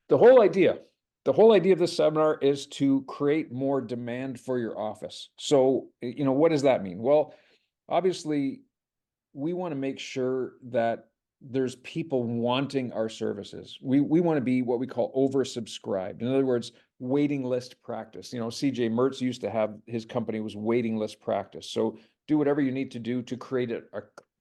The whole idea, the whole idea of this seminar is to create more demand for your office. So, what does that mean? Well, obviously, we want to make sure that there's people wanting our services. We want to be what we call oversubscribed. In other words, waiting list practice. CJ Mertz used to have his company was waiting list practice. So do whatever you need to do to create a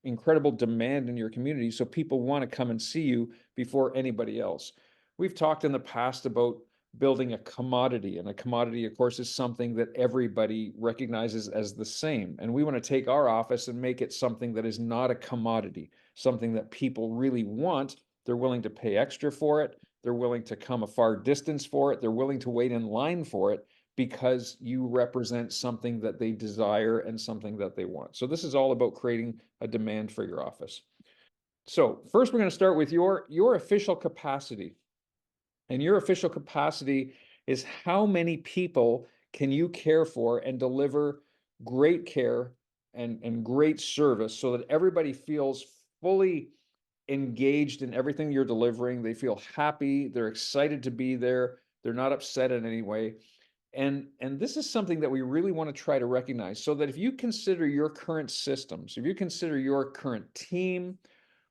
incredible demand in your community so people want to come and see you before anybody else. We've talked in the past about building a commodity, and a commodity, of course, is something that everybody recognizes as the same. And we want to take our office and make it something that is not a commodity, something that people really want. They're willing to pay extra for it. They're willing to come a far distance for it. They're willing to wait in line for it because you represent something that they desire and something that they want. So this is all about creating a demand for your office. So first, we're going to start with your official capacity. And your official capacity is how many people can you care for and deliver great care and great service so that everybody feels fully engaged in everything you're delivering. They feel happy, they're excited to be there, they're not upset in any way. And this is something that we really want to try to recognize, so that if you consider your current systems, if you consider your current team,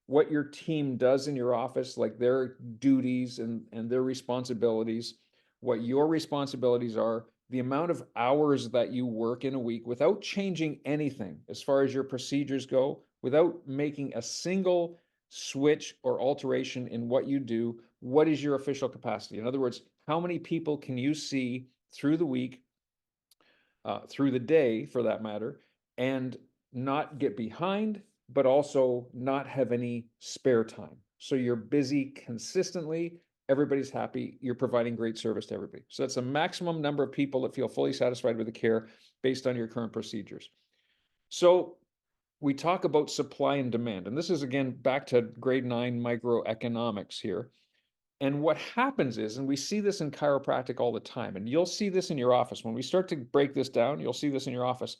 what your team does in your office, like their duties and their responsibilities, what your responsibilities are, the amount of hours that you work in a week without changing anything as far as your procedures go, without making a single switch or alteration in what you do. What is your official capacity? In other words, how many people can you see through the week, through the day for that matter, and not get behind, but also not have any spare time. So you're busy consistently, everybody's happy, you're providing great service to everybody. So that's a maximum number of people that feel fully satisfied with the care based on your current procedures. So we talk about supply and demand, and this is again back to grade 9 microeconomics here. And what happens is, and we see this in chiropractic all the time, and you'll see this in your office. When we start to break this down, you'll see this in your office.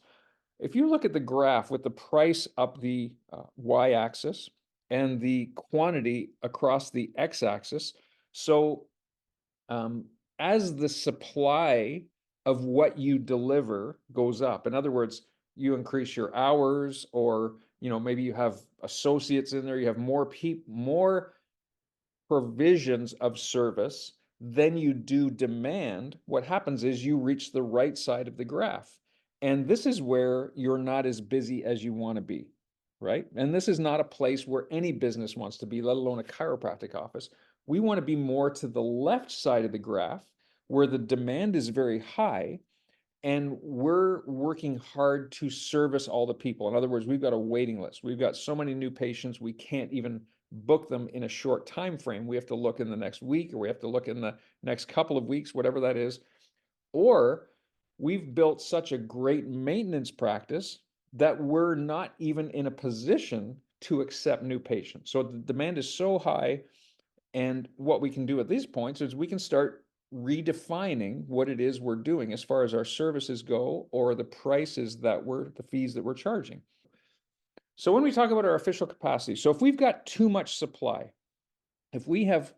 If you look at the graph with the price up the y-axis and the quantity across the x-axis, so as the supply of what you deliver goes up, in other words, you increase your hours, or maybe you have associates in there, you have more provisions of service than you do demand. What happens is you reach the right side of the graph. And this is where you're not as busy as you want to be, right? And this is not a place where any business wants to be, let alone a chiropractic office. We want to be more to the left side of the graph where the demand is very high and we're working hard to service all the people. In other words, we've got a waiting list. We've got so many new patients, we can't even book them in a short time frame. We have to look in the next week, or we have to look in the next couple of weeks, whatever that is. Or we've built such a great maintenance practice that we're not even in a position to accept new patients. So the demand is so high. And what we can do at these points is we can start redefining what it is we're doing as far as our services go, or the fees that we're charging. So when we talk about our official capacity, so if we've got too much supply, if we have,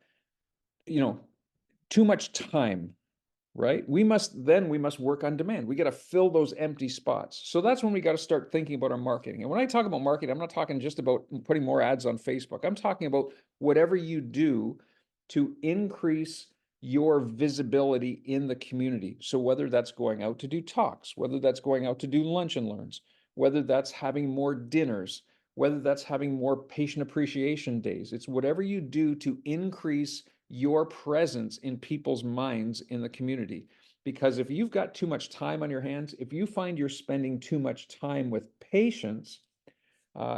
too much time, right? We must work on demand. We got to fill those empty spots. So that's when we got to start thinking about our marketing. And when I talk about marketing, I'm not talking just about putting more ads on Facebook. I'm talking about whatever you do to increase your visibility in the community. So whether that's going out to do talks, whether that's going out to do lunch and learns, whether that's having more dinners, whether that's having more patient appreciation days, it's whatever you do to increase your presence in people's minds in the community. Because if you've got too much time on your hands, if you find you're spending too much time with patients,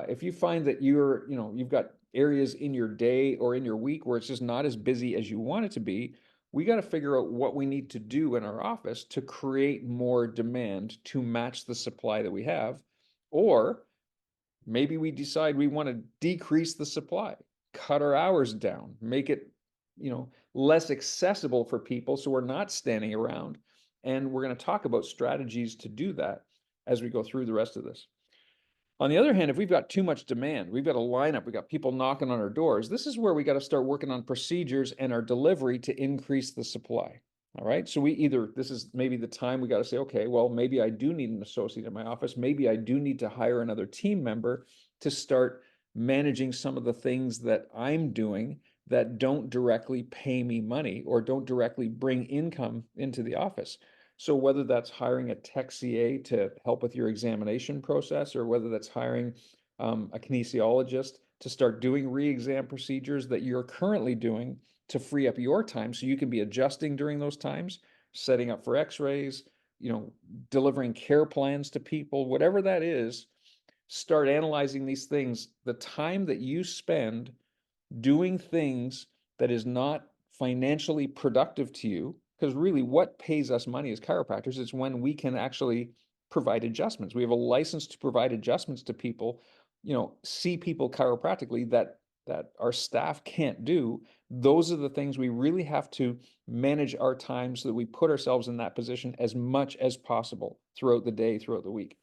if you find that you've got areas in your day or in your week where it's just not as busy as you want it to be, we got to figure out what we need to do in our office to create more demand to match the supply that we have. Or maybe we decide we want to decrease the supply, cut our hours down, make it less accessible for people so we're not standing around. And we're going to talk about strategies to do that as we go through the rest of this. On the other hand, if we've got too much demand, we've got a lineup, we've got people knocking on our doors, this is where we got to start working on procedures and our delivery to increase the supply. All right. So this is maybe the time we got to say, okay, well, maybe I do need an associate in my office. Maybe I do need to hire another team member to start managing some of the things that I'm doing that don't directly pay me money or don't directly bring income into the office. So whether that's hiring a tech CA to help with your examination process, or whether that's hiring a kinesiologist to start doing re-exam procedures that you're currently doing to free up your time so you can be adjusting during those times, setting up for x-rays, delivering care plans to people, whatever that is, start analyzing these things. The time that you spend doing things that is not financially productive to you, because really what pays us money as chiropractors is when we can actually provide adjustments. We have a license to provide adjustments to people, see people chiropractically that our staff can't do. Those are the things we really have to manage our time so that we put ourselves in that position as much as possible throughout the day, throughout the week.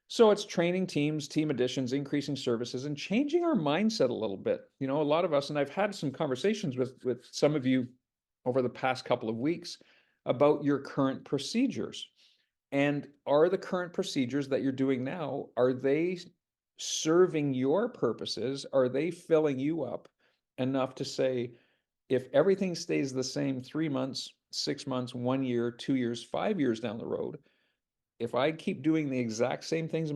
So it's training teams, team additions, increasing services, and changing our mindset a little bit. A lot of us, and I've had some conversations with some of you over the past couple of weeks about your current procedures. And are the current procedures that you're doing now, are they serving your purposes? Are they filling you up enough to say, if everything stays the same 3 months, 6 months, 1 year, 2 years, 5 years down the road, if I keep doing the exact same things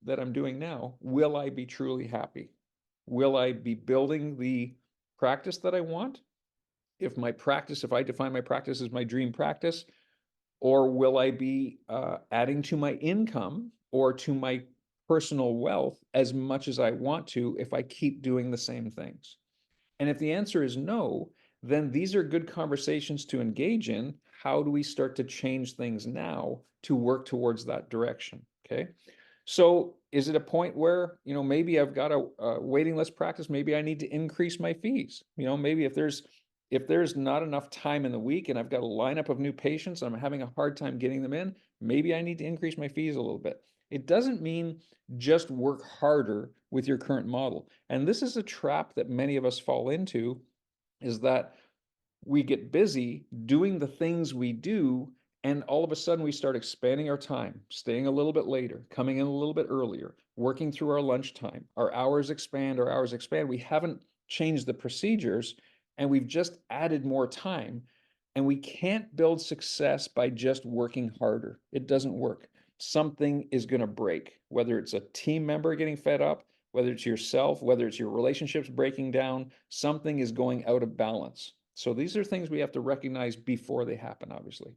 that I'm doing now, will I be truly happy? Will I be building the practice that I want? If I define my practice as my dream practice, or will I be adding to my income or to my personal wealth as much as I want to if I keep doing the same things? And if the answer is no, then these are good conversations to engage in. How do we start to change things now to work towards that direction? Okay. So is it a point where, maybe I've got a waiting list practice, maybe I need to increase my fees? Maybe if there's not enough time in the week and I've got a lineup of new patients and I'm having a hard time getting them in, maybe I need to increase my fees a little bit. It doesn't mean just work harder with your current model. And this is a trap that many of us fall into, is that we get busy doing the things we do, and all of a sudden we start expanding our time, staying a little bit later, coming in a little bit earlier, working through our lunchtime. Our hours expand, We haven't changed the procedures, and we've just added more time. And we can't build success by just working harder. It doesn't work. Something is going to break, whether it's a team member getting fed up, whether it's yourself, whether it's your relationships breaking down, something is going out of balance. So these are things we have to recognize before they happen, obviously.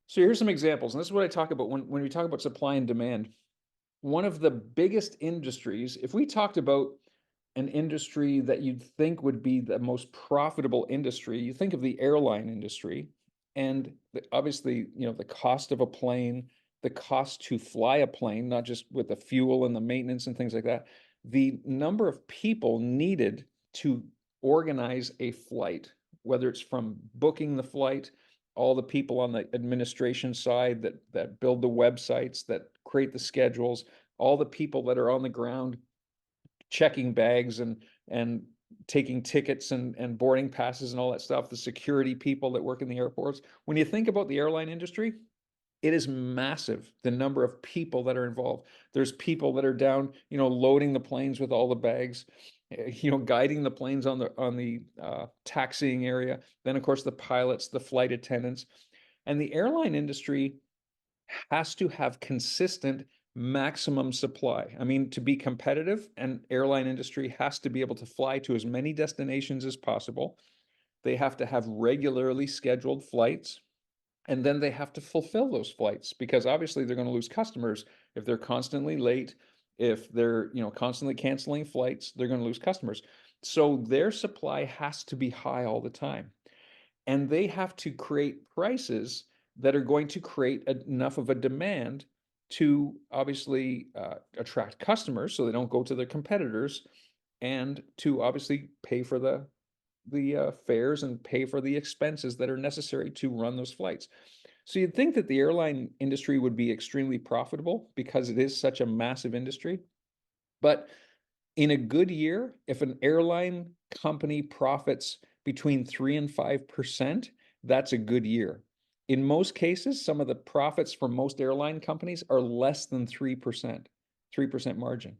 So here's some examples, and this is what I talk about when we talk about supply and demand. One of the biggest industries, if we talked about an industry that you'd think would be the most profitable industry, you think of the airline industry, and obviously, the cost of a plane, the cost to fly a plane, not just with the fuel and the maintenance and things like that, the number of people needed to organize a flight, whether it's from booking the flight, all the people on the administration side that build the websites, that create the schedules, all the people that are on the ground checking bags and taking tickets and boarding passes and all that stuff, the security people that work in the airports. When you think about the airline industry, it is massive, the number of people that are involved. There's people that are down, loading the planes with all the bags, guiding the planes on the taxiing area. Then, of course, the pilots, the flight attendants. And the airline industry has to have consistent maximum supply. I mean, to be competitive, an airline industry has to be able to fly to as many destinations as possible. They have to have regularly scheduled flights, and then they have to fulfill those flights, because obviously they're going to lose customers if they're constantly late. If they're constantly canceling flights, they're going to lose customers. So their supply has to be high all the time, and they have to create prices that are going to create enough of a demand to obviously attract customers so they don't go to their competitors, and to obviously pay for the fares and pay for the expenses that are necessary to run those flights. So you'd think that the airline industry would be extremely profitable because it is such a massive industry. But in a good year, if an airline company profits between 3 and 5%, that's a good year. In most cases, some of the profits for most airline companies are less than 3%, 3% margin.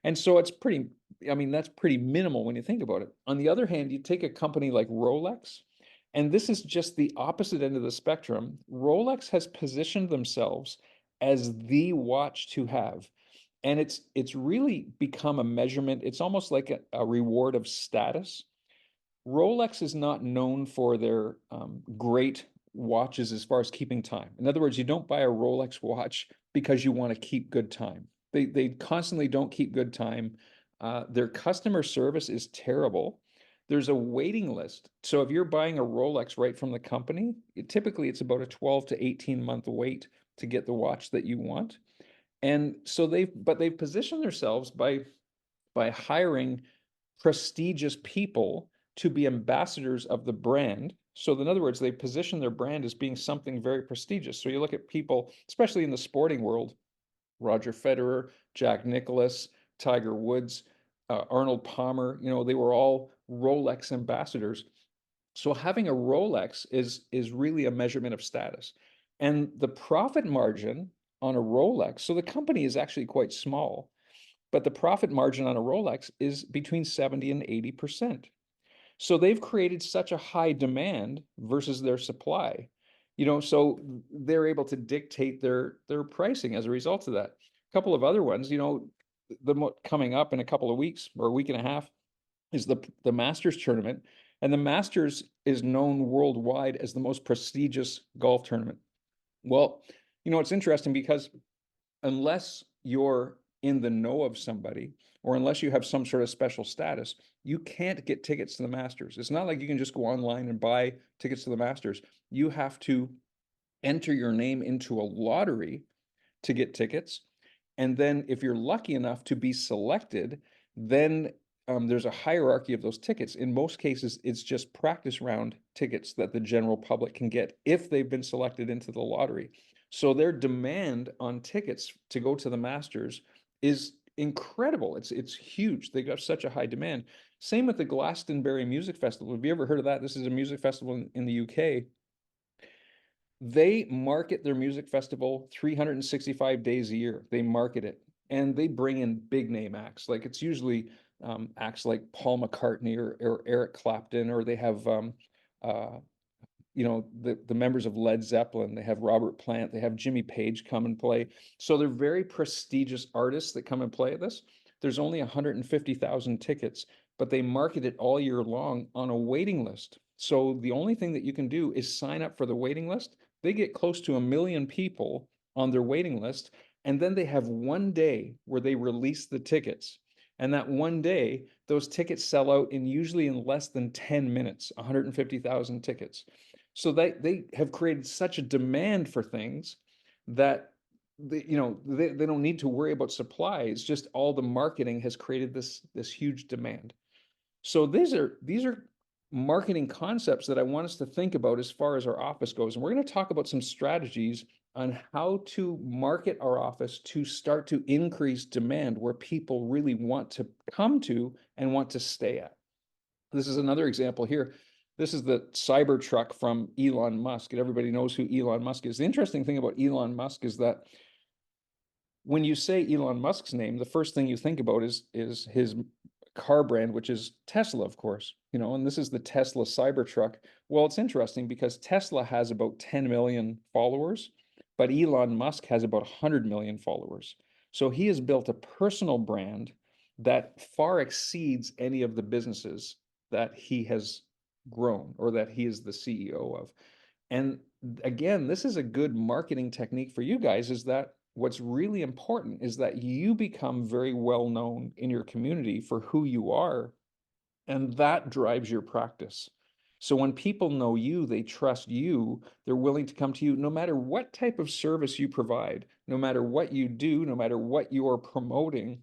And so it's pretty, I mean, that's pretty minimal when you think about it. On the other hand, you take a company like Rolex, and this is just the opposite end of the spectrum. Rolex has positioned themselves as the watch to have. And it's really become a measurement. It's almost like a reward of status. Rolex is not known for their great watches as far as keeping time. In other words, you don't buy a Rolex watch because you want to keep good time. They constantly don't keep good time. Their customer service is terrible. There's a waiting list. So if you're buying a Rolex right from the company, typically it's about a 12 to 18-month wait to get the watch that you want. And so they've positioned themselves by hiring prestigious people to be ambassadors of the brand. So in other words, they position their brand as being something very prestigious. So you look at people, especially in the sporting world, Roger Federer, Jack Nicklaus, Tiger Woods, Arnold Palmer, they were all Rolex ambassadors. So having a Rolex is really a measurement of status. And the profit margin on a Rolex, so the company is actually quite small, but the profit margin on a Rolex is between 70 and 80%. So they've created such a high demand versus their supply, so they're able to dictate their pricing as a result of that. A couple of other ones, coming up in a couple of weeks or a week and a half is the Masters tournament. And the Masters is known worldwide as the most prestigious golf tournament. Well, it's interesting because unless you're in the know of somebody or unless you have some sort of special status, you can't get tickets to the Masters. It's not like you can just go online and buy tickets to the Masters. You have to enter your name into a lottery to get tickets. And then if you're lucky enough to be selected, then there's a hierarchy of those tickets. In most cases, it's just practice round tickets that the general public can get if they've been selected into the lottery. So their demand on tickets to go to the Masters is incredible. It's huge. They got such a high demand. Same with the Glastonbury Music Festival. Have you ever heard of that? This is a music festival in the UK. They market their music festival 365 days a year. They market it and they bring in big name acts. Like it's usually acts like Paul McCartney or Eric Clapton, or they have the members of Led Zeppelin. They have Robert Plant. They have Jimmy Page come and play. So they're very prestigious artists that come and play at this. There's only 150,000 tickets, but they market it all year long on a waiting list. So the only thing that you can do is sign up for the waiting list. They get close to 1 million people on their waiting list, and then they have one day where they release the tickets. And that one day, those tickets sell out in usually in less than 10 minutes, 150,000 tickets. So they have created such a demand for things that they don't need to worry about supply. It's just all the marketing has created this huge demand. So these are marketing concepts that I want us to think about as far as our office goes. And we're going to talk about some strategies on how to market our office to start to increase demand where people really want to come to and want to stay at. This is another example here. This is the Cybertruck from Elon Musk, and everybody knows who Elon Musk is. The interesting thing about Elon Musk is that when you say Elon Musk's name, the first thing you think about is his car brand, which is Tesla, of course, and this is the Tesla Cybertruck. Well, it's interesting because Tesla has about 10 million followers, but Elon Musk has about 100 million followers. So he has built a personal brand that far exceeds any of the businesses that he has grown or that he is the CEO of. And again, this is a good marketing technique for you guys, is that what's really important is that you become very well known in your community for who you are, and that drives your practice. So when people know you, they trust you, they're willing to come to you no matter what type of service you provide, no matter what you do, no matter what you are promoting.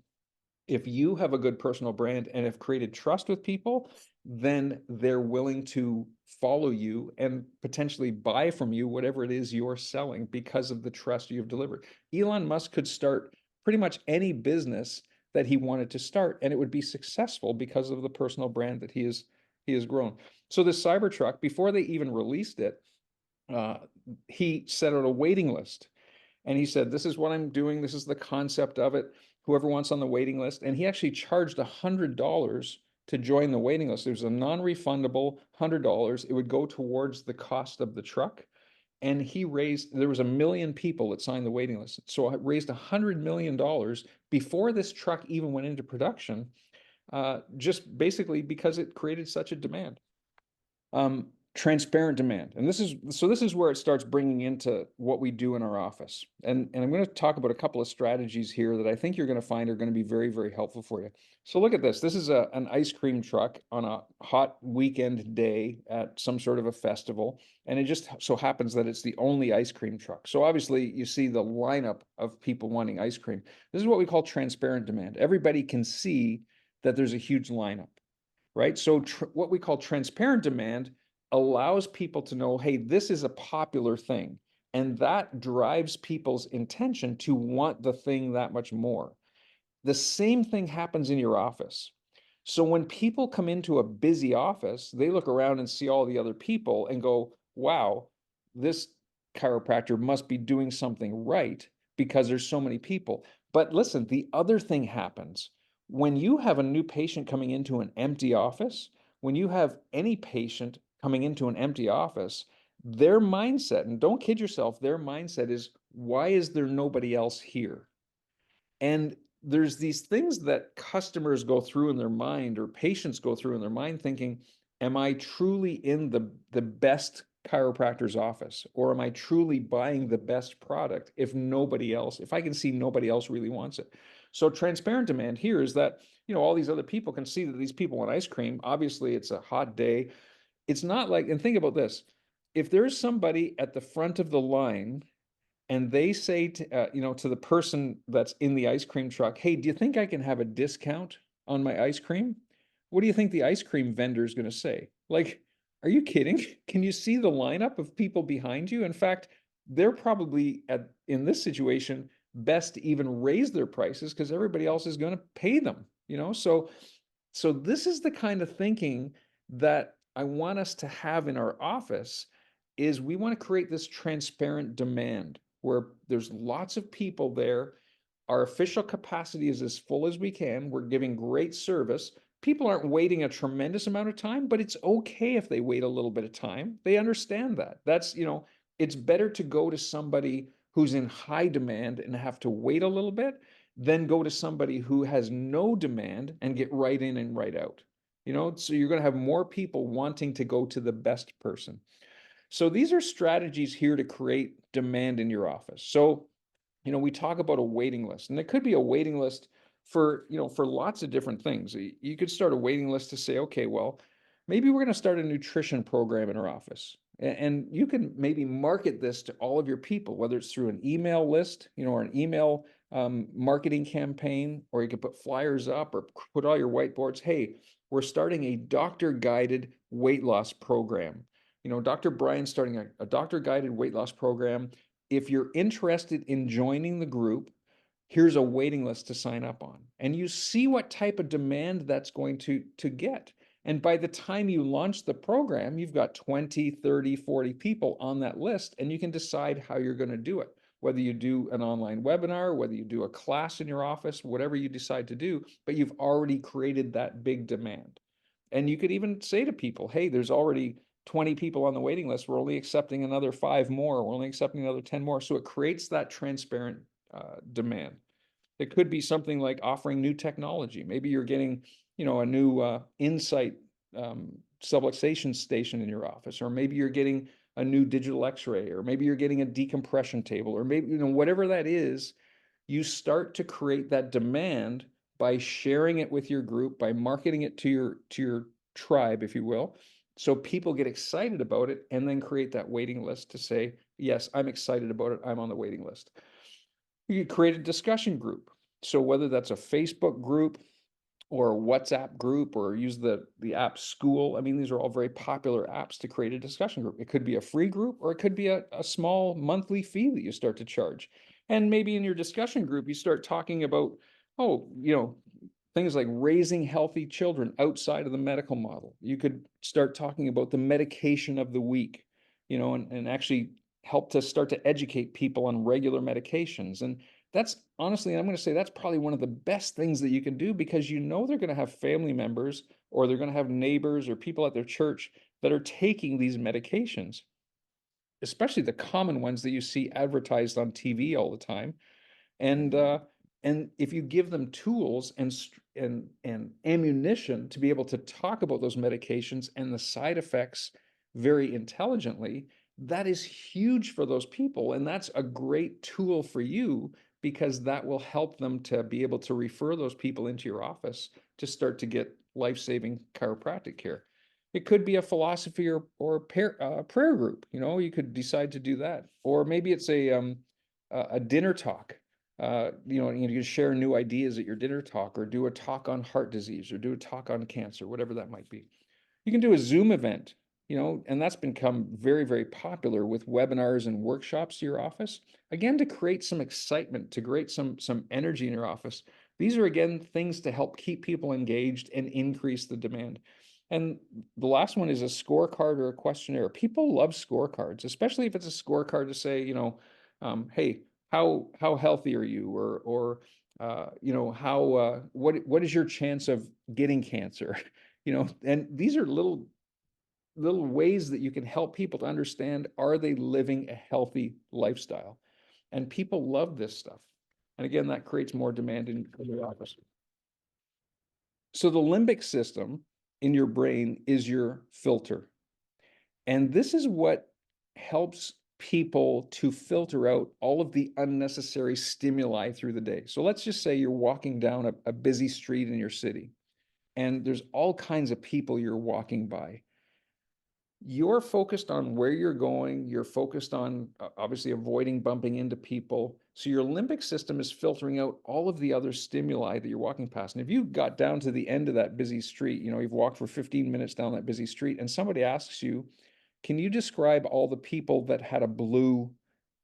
If you have a good personal brand and have created trust with people, then they're willing to follow you and potentially buy from you whatever it is you're selling because of the trust you've delivered. Elon Musk could start pretty much any business that he wanted to start, and it would be successful because of the personal brand that he has grown. So this Cybertruck, before they even released it, uh, he set out a waiting list, and he said, this is what I'm doing, this is the concept of it, whoever wants on the waiting list. And he actually charged $100 to join the waiting list. It was a non-refundable $100. It would go towards the cost of the truck. And there was 1 million people that signed the waiting list, so it raised $100 million before this truck even went into production, just basically because it created such a demand. Transparent demand. And this is where it starts bringing into what we do in our office. And I'm going to talk about a couple of strategies here that I think you're going to find are going to be very, very helpful for you. So look at this. This is an ice cream truck on a hot weekend day at some sort of a festival. And it just so happens that it's the only ice cream truck. So obviously you see the lineup of people wanting ice cream. This is what we call transparent demand. Everybody can see that there's a huge lineup, right? So what we call transparent demand allows people to know, hey, this is a popular thing. And that drives people's intention to want the thing that much more. The same thing happens in your office. So when people come into a busy office, they look around and see all the other people and go, wow, this chiropractor must be doing something right because there's so many people. But listen, the other thing happens when you have a new patient coming into an empty office, when you have any patient coming into an empty office, their mindset, and don't kid yourself, their mindset is, why is there nobody else here? And there's these things that customers go through in their mind, or patients go through in their mind, thinking, am I truly in the best chiropractor's office? Or am I truly buying the best product if I can see nobody else really wants it? So transparent demand here is that, all these other people can see that these people want ice cream. Obviously, it's a hot day. It's not like, and think about this, if there's somebody at the front of the line and they say to the person that's in the ice cream truck, hey, do you think I can have a discount on my ice cream? What do you think the ice cream vendor is going to say? Like, are you kidding? Can you see the lineup of people behind you? In fact, they're probably in this situation best to even raise their prices because everybody else is going to pay them. So this is the kind of thinking that I want us to have in our office, is we want to create this transparent demand where there's lots of people there. Our official capacity is as full as we can. We're giving great service. People aren't waiting a tremendous amount of time, but it's okay if they wait a little bit of time. They understand that. It's better to go to somebody who's in high demand and have to wait a little bit than go to somebody who has no demand and get right in and right out. So you're going to have more people wanting to go to the best person. So these are strategies here to create demand in your office. So, we talk about a waiting list, and it could be a waiting list for lots of different things. You could start a waiting list to say, okay, well, maybe we're going to start a nutrition program in our office. And you can maybe market this to all of your people, whether it's through an email list, or an email marketing campaign, or you could put flyers up or put all your whiteboards. Hey, we're starting a doctor-guided weight loss program. Dr. Brian's starting a doctor-guided weight loss program. If you're interested in joining the group, here's a waiting list to sign up on. And you see what type of demand that's going to get. And by the time you launch the program, you've got 20, 30, 40 people on that list, and you can decide how you're going to do it. Whether you do an online webinar, whether you do a class in your office, whatever you decide to do, but you've already created that big demand. And you could even say to people, hey, there's already 20 people on the waiting list. We're only accepting another 5 more. We're only accepting another 10 more. So it creates that transparent demand. It could be something like offering new technology. Maybe you're getting, a new Insight subluxation station in your office, or maybe you're getting a new digital X-ray, or maybe you're getting a decompression table, or maybe, whatever that is, you start to create that demand by sharing it with your group, by marketing it to your tribe, if you will. So people get excited about it and then create that waiting list to say, yes, I'm excited about it. I'm on the waiting list. You could create a discussion group. So whether that's a Facebook group or a WhatsApp group or use the app School. I mean, these are all very popular apps to create a discussion group. It could be a free group or it could be a small monthly fee that you start to charge. And maybe in your discussion group, you start talking about, oh, things like raising healthy children outside of the medical model. You could start talking about the medication of the week, and actually help to start to educate people on regular medications. And that's honestly, I'm going to say that's probably one of the best things that you can do because they're going to have family members or they're going to have neighbors or people at their church that are taking these medications, especially the common ones that you see advertised on TV all the time. And if you give them tools and ammunition to be able to talk about those medications and the side effects very intelligently, that is huge for those people. And that's a great tool for you because that will help them to be able to refer those people into your office to start to get life-saving chiropractic care. It could be a philosophy or prayer group. You could decide to do that, or maybe it's a dinner talk. You can share new ideas at your dinner talk, or do a talk on heart disease, or do a talk on cancer, whatever that might be. You can do a Zoom event, and that's become very, very popular with webinars and workshops to your office. Again, to create some excitement, to create some energy in your office. These are, again, things to help keep people engaged and increase the demand. And the last one is a scorecard or a questionnaire. People love scorecards, especially if it's a scorecard to say, hey, how healthy are you, or how what is your chance of getting cancer? And these are little ways that you can help people to understand, are they living a healthy lifestyle? And people love this stuff. And again, that creates more demand in your office. So the limbic system in your brain is your filter. And this is what helps people to filter out all of the unnecessary stimuli through the day. So let's just say you're walking down a busy street in your city, and there's all kinds of people you're walking by. You're focused on where you're going. You're focused on obviously avoiding bumping into people. So your limbic system is filtering out all of the other stimuli that you're walking past. And if you got down to the end of that busy street, you've walked for 15 minutes down that busy street, and somebody asks you, can you describe all the people that had a blue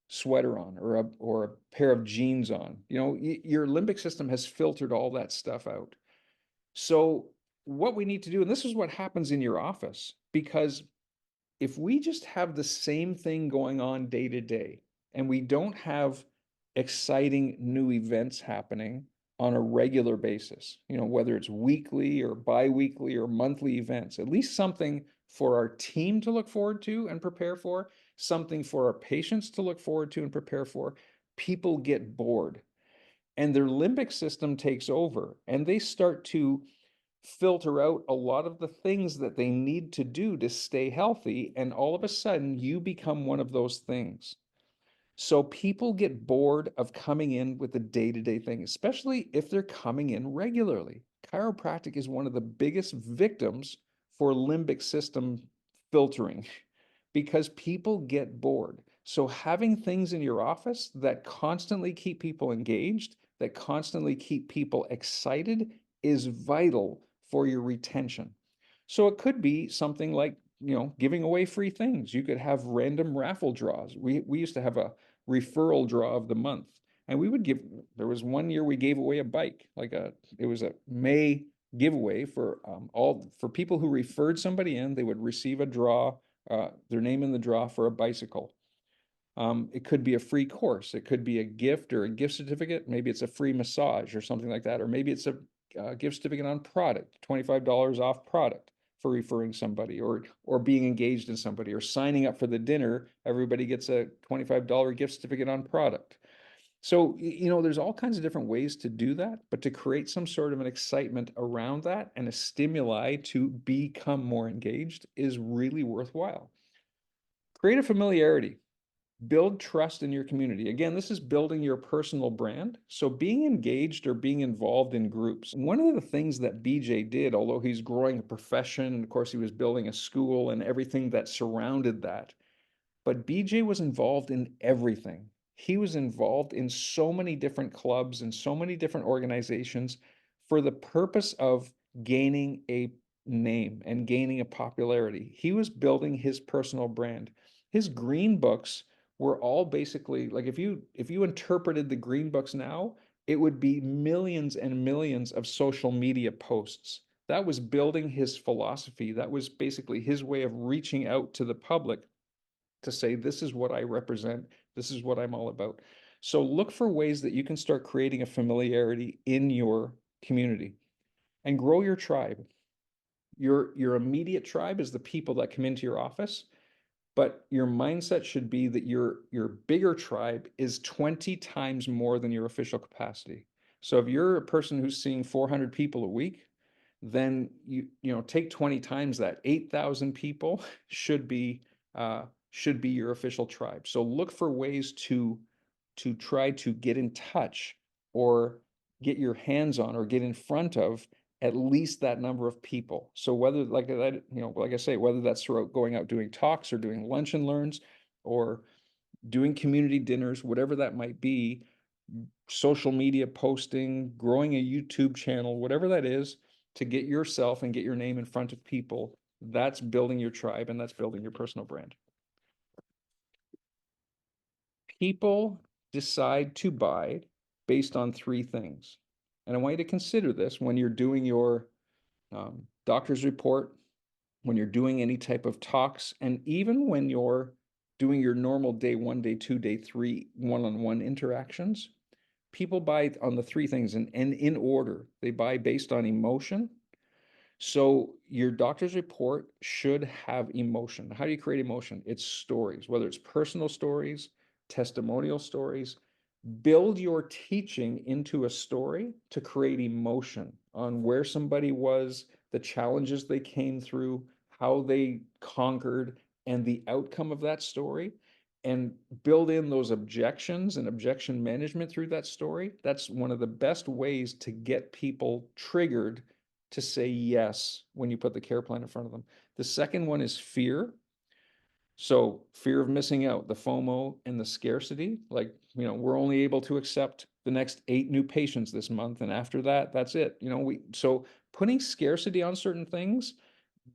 sweater on, or a pair of jeans on? Your limbic system has filtered all that stuff out. So what we need to do, and this is what happens in your office, because if we just have the same thing going on day to day and we don't have exciting new events happening on a regular basis, whether it's weekly or bi-weekly or monthly events, at least something for our team to look forward to and prepare for, something for our patients to look forward to and prepare for, people get bored and their limbic system takes over and they start to filter out a lot of the things that they need to do to stay healthy. And all of a sudden, you become one of those things. So people get bored of coming in with the day-to-day thing, especially if they're coming in regularly. Chiropractic is one of the biggest victims for limbic system filtering because people get bored. So having things in your office that constantly keep people engaged, that constantly keep people excited is vital for your retention. So it could be something like, giving away free things. You could have random raffle draws. We used to have a referral draw of the month. And there was one year we gave away a bike, it was a May giveaway for people who referred somebody in. They would receive a draw, their name in the draw for a bicycle. It could be a free course. It could be a gift or a gift certificate. Maybe it's a free massage or something like that. Or maybe it's a gift certificate on product, $25 off product for referring somebody, or being engaged in somebody, or signing up for the dinner. Everybody gets a $25 gift certificate on product. So, there's all kinds of different ways to do that, but to create some sort of an excitement around that and a stimuli to become more engaged is really worthwhile. Create a familiarity. Build trust in your community. Again, this is building your personal brand. So being engaged or being involved in groups. One of the things that BJ did, although he's growing a profession, and of course he was building a school and everything that surrounded that, but BJ was involved in everything. He was involved in so many different clubs and so many different organizations for the purpose of gaining a name and gaining a popularity. He was building his personal brand. His green books were all basically like, if you interpreted the green books now, it would be millions and millions of social media posts. That was building his philosophy. That was basically his way of reaching out to the public to say, this is what I represent. This is what I'm all about. So look for ways that you can start creating a familiarity in your community and grow your tribe. Your immediate tribe is the people that come into your office, but your mindset should be that your bigger tribe is 20 times more than your official capacity. So if you're a person who's seeing 400 people a week, then take 20 times that. 8,000 people should be your official tribe. So look for ways to try to get in touch or get your hands on or get in front of at least that number of people. So whether like that, like I say, whether that's throughout going out doing talks or doing lunch and learns or doing community dinners, whatever that might be, social media posting, growing a YouTube channel, whatever that is, to get yourself and get your name in front of people, that's building your tribe and that's building your personal brand. People decide to buy based on three things. And I want you to consider this when you're doing your doctor's report, when you're doing any type of talks, and even when you're doing your normal day one, day two, day three one-on-one interactions. People buy on the three things and in order. They buy based on emotion. So your doctor's report should have emotion. How do you create emotion? It's stories, whether it's personal stories, testimonial stories. Build your teaching into a story to create emotion on where somebody was, the challenges they came through, how they conquered, and the outcome of that story. And build in those objections and objection management through that story. That's one of the best ways to get people triggered to say yes when you put the care plan in front of them. The second one is fear. So fear of missing out, the FOMO and the scarcity, like, we're only able to accept the next 8 new patients this month. And after that, that's it. So putting scarcity on certain things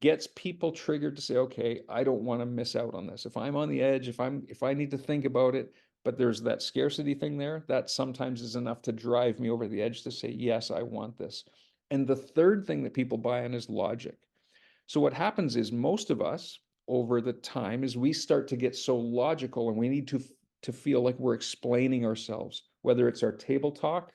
gets people triggered to say, okay, I don't want to miss out on this. If I'm on the edge, if I need to think about it, but there's that scarcity thing there, that sometimes is enough to drive me over the edge to say, yes, I want this. And the third thing that people buy in is logic. So what happens is most of us over the time is we start to get so logical and we need to feel like we're explaining ourselves, whether it's our table talk,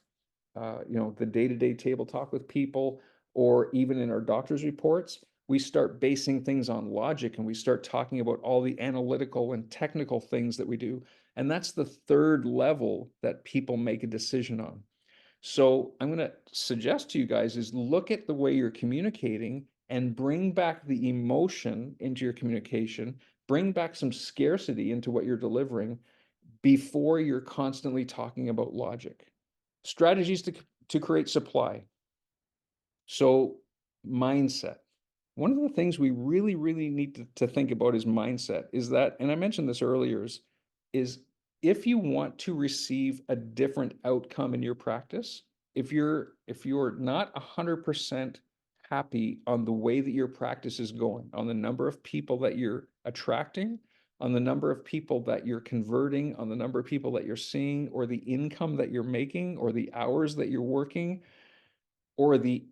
the day-to-day table talk with people, or even in our doctor's reports, we start basing things on logic and we start talking about all the analytical and technical things that we do. And that's the third level that people make a decision on. So I'm going to suggest to you guys is look at the way you're communicating and bring back the emotion into your communication, bring back some scarcity into what you're delivering before you're constantly talking about logic. Strategies to create supply. So mindset. One of the things we really, really need to think about is mindset is that, and I mentioned this earlier, is if you want to receive a different outcome in your practice, if you're not 100% happy on the way that your practice is going, on the number of people that you're attracting, on the number of people that you're converting, on the number of people that you're seeing, or the income that you're making, or the hours that you're working, or the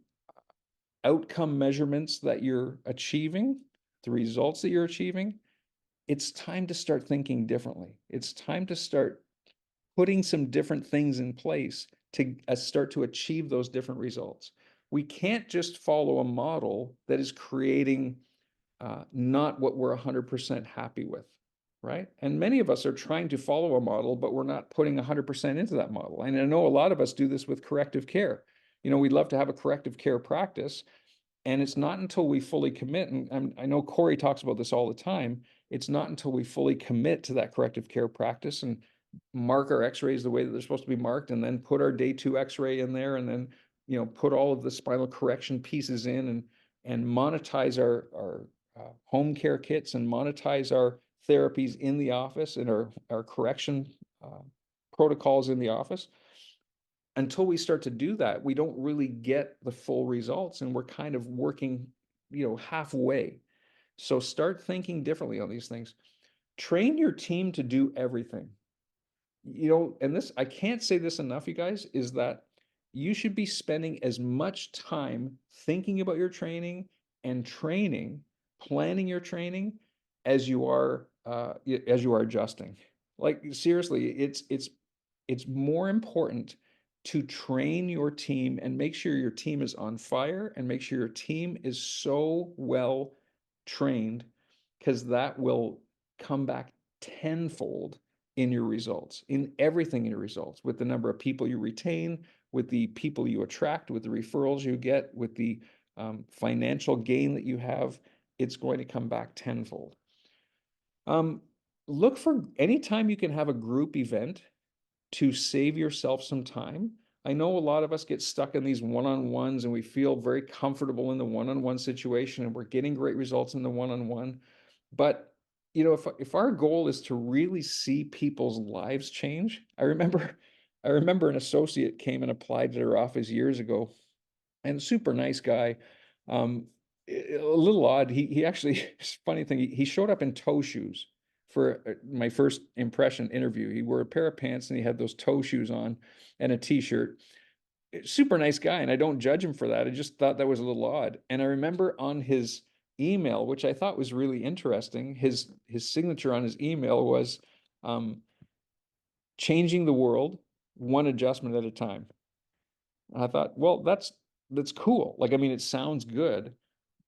outcome measurements that you're achieving, the results that you're achieving, it's time to start thinking differently. It's time to start putting some different things in place to start to achieve those different results. We can't just follow a model that is creating not what we're 100% happy with, right? And many of us are trying to follow a model, but we're not putting 100% into that model. And I know a lot of us do this with corrective care. We'd love to have a corrective care practice, and it's not until we fully commit, and I know Corey talks about this all the time, it's not until we fully commit to that corrective care practice and mark our x-rays the way that they're supposed to be marked, and then put our day 2 x-ray in there, and then put all of the spinal correction pieces in and monetize our home care kits and monetize our therapies in the office and our correction protocols in the office. Until we start to do that, we don't really get the full results, and we're kind of working, halfway. So start thinking differently on these things. Train your team to do everything. And this, I can't say this enough, you guys, is that you should be spending as much time thinking about your training and training, planning your training, as you are adjusting. Like, seriously, it's more important to train your team and make sure your team is on fire and make sure your team is so well trained, because that will come back tenfold in your results, in everything in your results, with the number of people you retain, with the people you attract, with the referrals you get, with the financial gain that you have. It's going to come back tenfold. Look for anytime you can have a group event to save yourself some time. I know a lot of us get stuck in these one-on-ones and we feel very comfortable in the one-on-one situation and we're getting great results in the one-on-one. But if our goal is to really see people's lives change, I remember an associate came and applied to our office years ago, and super nice guy. A little odd. He actually, funny thing, he showed up in toe shoes for my first impression interview. He wore a pair of pants and he had those toe shoes on and a t-shirt. Super nice guy, and I don't judge him for that. I just thought that was a little odd. And I remember on his email, which I thought was really interesting, his signature on his email was changing the world one adjustment at a time. And I thought, well, that's cool. Like, I mean, it sounds good.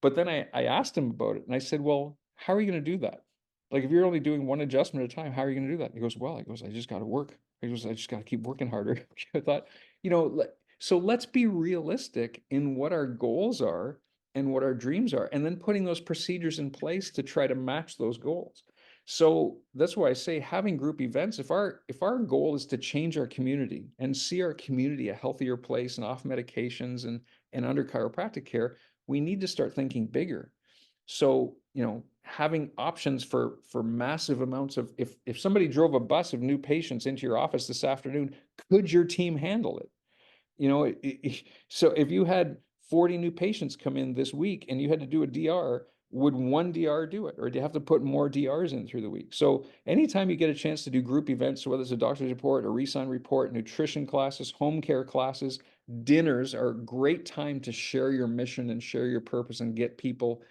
But then I asked him about it and I said, well, how are you going to do that? Like, if you're only doing one adjustment at a time, how are you going to do that? He goes, well, I just got to work. He goes, I just got to keep working harder. I thought, so let's be realistic in what our goals are and what our dreams are, and then putting those procedures in place to try to match those goals. So that's why I say having group events, if our goal is to change our community and see our community a healthier place and off medications and under chiropractic care, we need to start thinking bigger. So, having options for massive amounts of, if somebody drove a bus of new patients into your office this afternoon, could your team handle it? So if you had 40 new patients come in this week and you had to do a DR, would one DR do it? Or do you have to put more DRs in through the week? So anytime you get a chance to do group events, whether it's a doctor's report, a resign report, nutrition classes, home care classes, dinners are a great time to share your mission and share your purpose and get people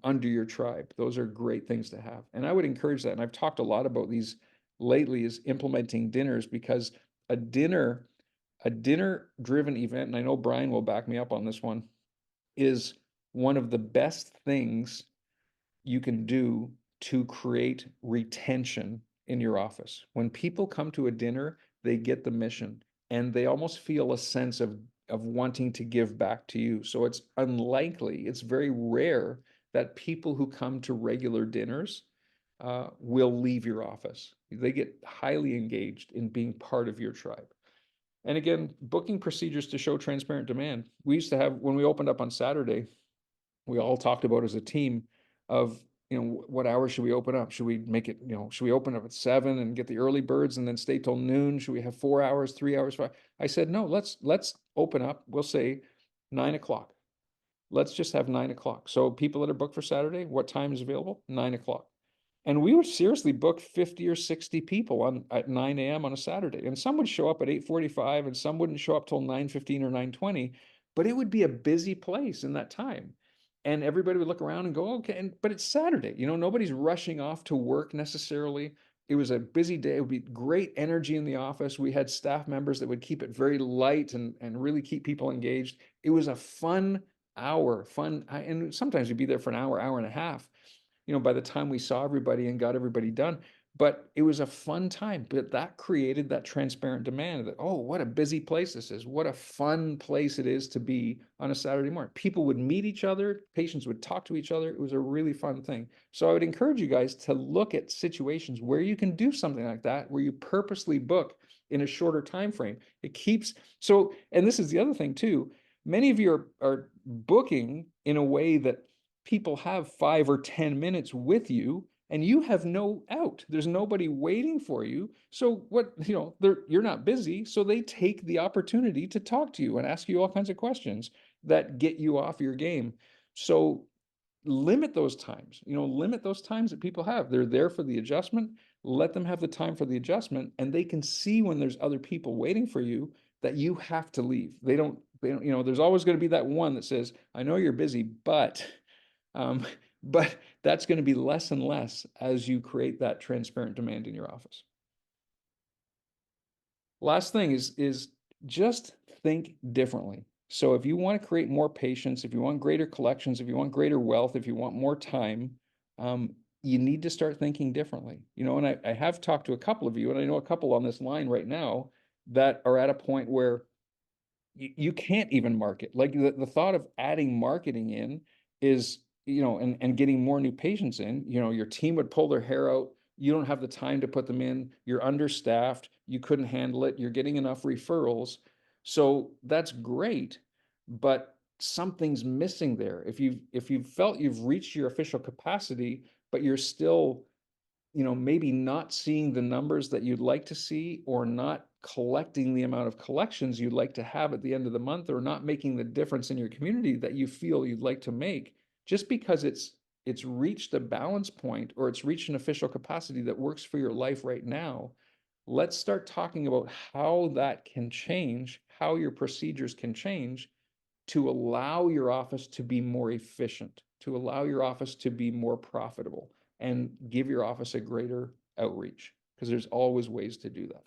under your tribe. Those are great things to have. And I would encourage that. And I've talked a lot about these lately, is implementing dinners, because a dinner driven event, and I know Brian will back me up on this one, is one of the best things you can do to create retention in your office. When people come to a dinner, they get the mission and they almost feel a sense of wanting to give back to you. So it's very rare that people who come to regular dinners will leave your office. They get highly engaged in being part of your tribe. And again, booking procedures to show transparent demand. We used to have, when we opened up on Saturday, we all talked about as a team of, what hours should we open up? Should we make it, should we open up at 7 and get the early birds and then stay till noon? Should we have 4 hours, 3 hours, 5? I said, no, let's open up. We'll say 9 o'clock. Let's just have 9 o'clock. So people that are booked for Saturday, what time is available? 9 o'clock. And we would seriously book 50 or 60 people at 9 a.m. on a Saturday. And some would show up at 8:45 and some wouldn't show up till 9:15 or 9:20, but it would be a busy place in that time. And everybody would look around and go, okay, but it's Saturday. Nobody's rushing off to work necessarily. It was a busy day. It would be great energy in the office. We had staff members that would keep it very light and really keep people engaged. It was a fun hour, and sometimes we'd be there for an hour, hour and a half, by the time we saw everybody and got everybody done. But it was a fun time. But that created that transparent demand that, oh, what a busy place this is. What a fun place it is to be on a Saturday morning. People would meet each other. Patients would talk to each other. It was a really fun thing. So I would encourage you guys to look at situations where you can do something like that, where you purposely book in a shorter time frame. It keeps, so, and this is the other thing too, many of you are booking in a way that people have 5 or 10 minutes with you, and you have no out. There's nobody waiting for you. So what, you're not busy, so they take the opportunity to talk to you and ask you all kinds of questions that get you off your game. So limit those times that people have. They're there for the adjustment. Let them have the time for the adjustment, and they can see when there's other people waiting for you that you have to leave. They don't, there's always going to be that one that says, I know you're busy, um, but that's going to be less and less as you create that transparent demand in your office. Last thing is just think differently. So if you want to create more patients, if you want greater collections, if you want greater wealth, if you want more time, you need to start thinking differently. And I have talked to a couple of you, and I know a couple on this line right now that are at a point where you can't even market. Like the thought of adding marketing in is, and getting more new patients in, your team would pull their hair out. You don't have the time to put them in. You're understaffed. You couldn't handle it. You're getting enough referrals. So that's great, but something's missing there. If you've felt you've reached your official capacity, but you're still maybe not seeing the numbers that you'd like to see, or not collecting the amount of collections you'd like to have at the end of the month, or not making the difference in your community that you feel you'd like to make, just because it's reached a balance point, or it's reached an official capacity that works for your life right now. Let's start talking about how that can change, how your procedures can change to allow your office to be more efficient, to allow your office to be more profitable, and give your office a greater outreach, because there's always ways to do that.